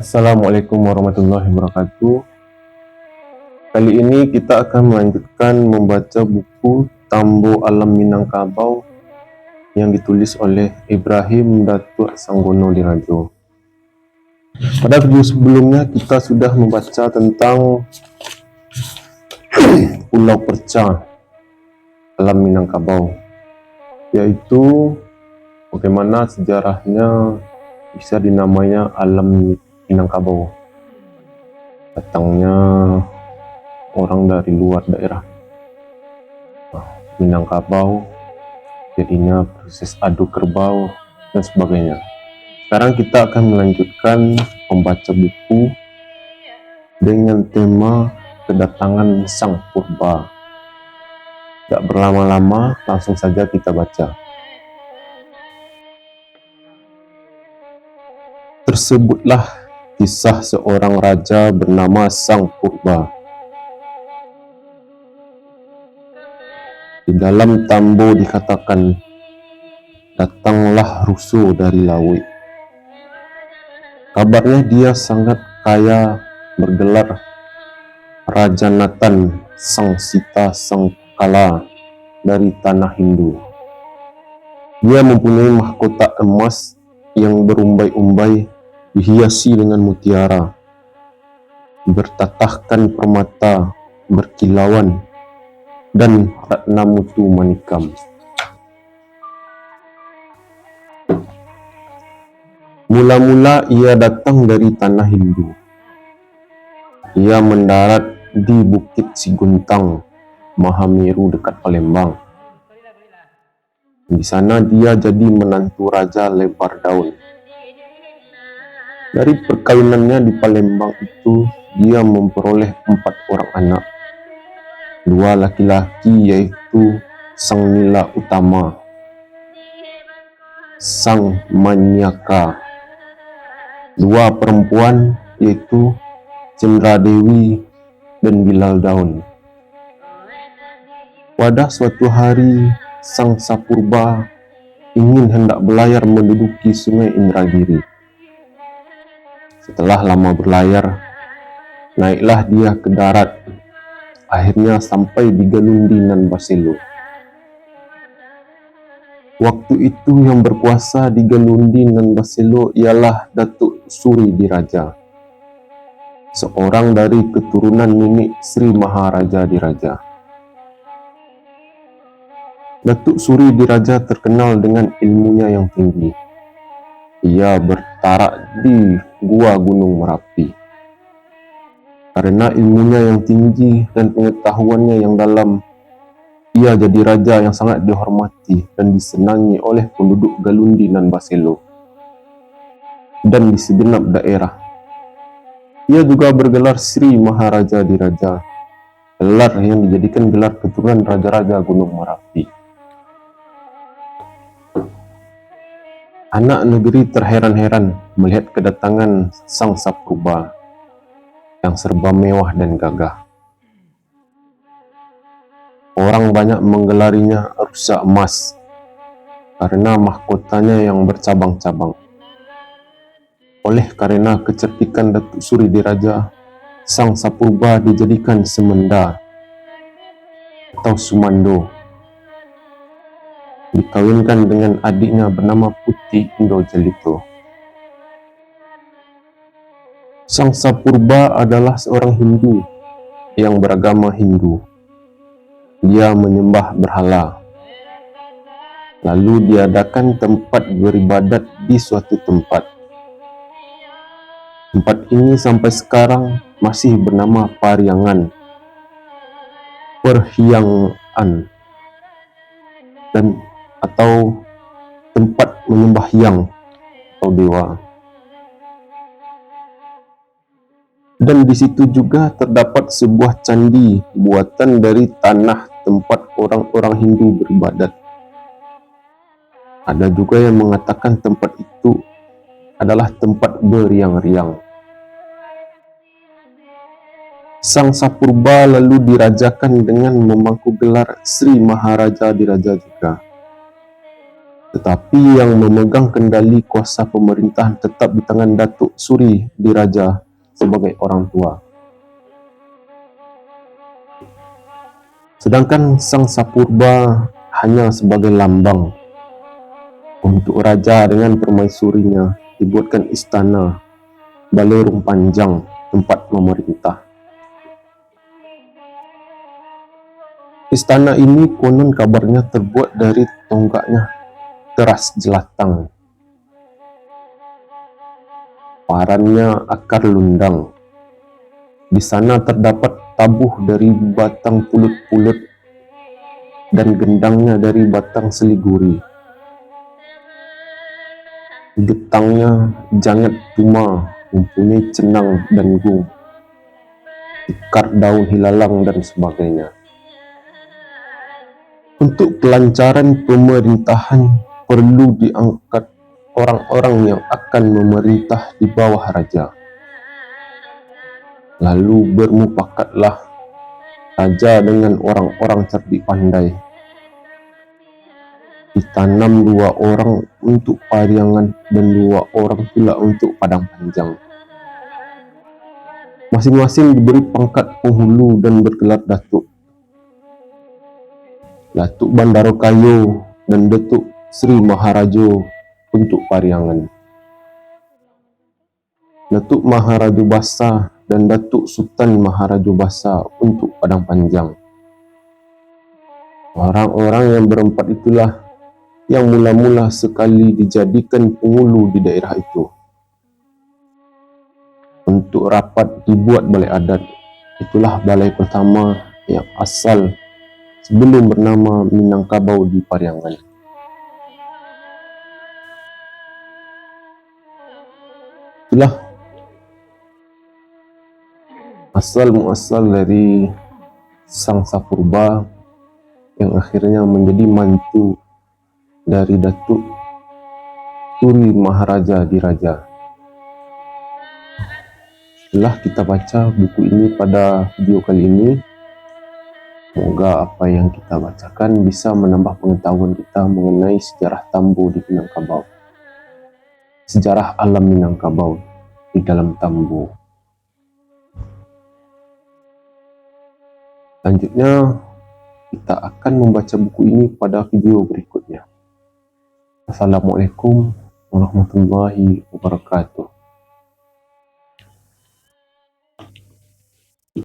Assalamualaikum warahmatullahi wabarakatuh. Kali ini kita akan melanjutkan membaca buku Tambo Alam Minangkabau yang ditulis oleh Ibrahim Datuk Sanggono Dirajo. Pada video sebelumnya kita sudah membaca tentang Pulau Perca Alam Minangkabau, yaitu bagaimana sejarahnya bisa dinamanya Alam Minangkabau. Datangnya orang dari luar daerah Minangkabau, jadinya proses adu kerbau dan sebagainya. Sekarang kita akan melanjutkan membaca buku dengan tema kedatangan Sang Purba. Tidak berlama-lama, langsung saja kita baca. Tersebutlah kisah seorang raja bernama Sang Purba. Di dalam Tambo dikatakan, datanglah Ruso dari Lawi. Kabarnya dia sangat kaya, bergelar Raja Natan Sang Sita Sang Kala dari tanah Hindu. Dia mempunyai mahkota emas yang berumbai-umbai dihiasi dengan mutiara, bertatahkan permata berkilauan dan ratna mutu manikam. Mula-mula ia datang dari tanah Hindu. Ia mendarat di Bukit Siguntang, Mahameru dekat Palembang. Di sana dia jadi menantu Raja Lebar Daun. Dari perkawinannya di Palembang itu, dia memperoleh 4 orang anak. 2 laki-laki yaitu Sang Nila Utama, Sang Manyaka. 2 perempuan yaitu Cendra Dewi dan Bilal Daun. Pada suatu hari, Sang Sapurba ingin hendak berlayar menduduki Sungai Indragiri. Setelah lama berlayar, naiklah dia ke darat. Akhirnya sampai di Galundi nan Baselo. Waktu itu yang berkuasa di Galundi nan Baselo ialah Datuk Suri Diraja, seorang dari keturunan nenek Sri Maharaja Diraja. Datuk Suri Diraja terkenal dengan ilmunya yang tinggi. Ia bertarak di Gua Gunung Merapi. Karena ilmunya yang tinggi dan pengetahuannya yang dalam, ia jadi raja yang sangat dihormati dan disenangi oleh penduduk Galundi nan Baselo dan di segenap daerah. Ia juga bergelar Sri Maharaja Diraja, gelar yang dijadikan gelar keturunan raja-raja Gunung Merapi. Anak negeri terheran-heran melihat kedatangan Sang Sapurba yang serba mewah dan gagah. Orang banyak menggelarinya rusa emas karena mahkotanya yang bercabang-cabang. Oleh karena kecerdikan Datuk Suri Diraja, Sang Sapurba dijadikan semenda atau sumando. Dikawinkan dengan adiknya bernama Putih Indo Jelito. Sang Sapurba adalah seorang Hindu yang beragama Hindu. Dia menyembah berhala. Lalu diadakan tempat beribadat di suatu tempat. Tempat ini sampai sekarang masih bernama Pariangan, Perhyangan, dan atau tempat menyembah yang atau dewa. Dan di situ juga terdapat sebuah candi buatan dari tanah tempat orang-orang Hindu beribadat. Ada juga yang mengatakan tempat itu adalah tempat beriang-riang. Sang Sapurba lalu dirajakan dengan memangku gelar Sri Maharaja Diraja juga. Tetapi yang memegang kendali kuasa pemerintahan tetap di tangan Datuk Suri Diraja sebagai orang tua. Sedangkan Sang Sapurba hanya sebagai lambang. Untuk raja dengan permaisurinya dibuatkan istana Balerung Panjang tempat memerintah. Istana ini konon kabarnya terbuat dari tonggaknya teras jelatang. Parannya akar lundang. Di sana terdapat tabuh dari batang pulut-pulut dan gendangnya dari batang seliguri. Getangnya jangat tuma, mempunyai cenang dan gung, tikar daun hilalang dan sebagainya. Untuk kelancaran pemerintahan perlu diangkat orang-orang yang akan memerintah di bawah raja. Lalu bermufakatlah raja dengan orang-orang cerdik pandai. Ditanam 2 orang untuk pariangan dan 2 orang pula untuk padang panjang. Masing-masing diberi pangkat penghulu dan bergelar Datuk. Datuk Bandaro Kayo dan Datuk Sri Maharajo untuk pariangan. Datuk Maharajo Basa dan Datuk Sultan Maharajo Basa untuk padang panjang. Orang-orang yang berempat itulah yang mula-mula sekali dijadikan penghulu di daerah itu. Untuk rapat dibuat balai adat. Itulah balai pertama yang asal sebelum bernama Minangkabau di Pariangan. Itulah asal-muasal dari Sang Sapurba yang akhirnya menjadi mantu dari Datuk Suri Maharaja Diraja. Setelah kita baca buku ini pada video kali ini, semoga apa yang kita bacakan bisa menambah pengetahuan kita mengenai sejarah Tambu di Minangkabau. Sejarah alam Minangkabau di dalam Tambu. Selanjutnya, kita akan membaca buku ini pada video berikutnya. Assalamualaikum warahmatullahi wabarakatuh.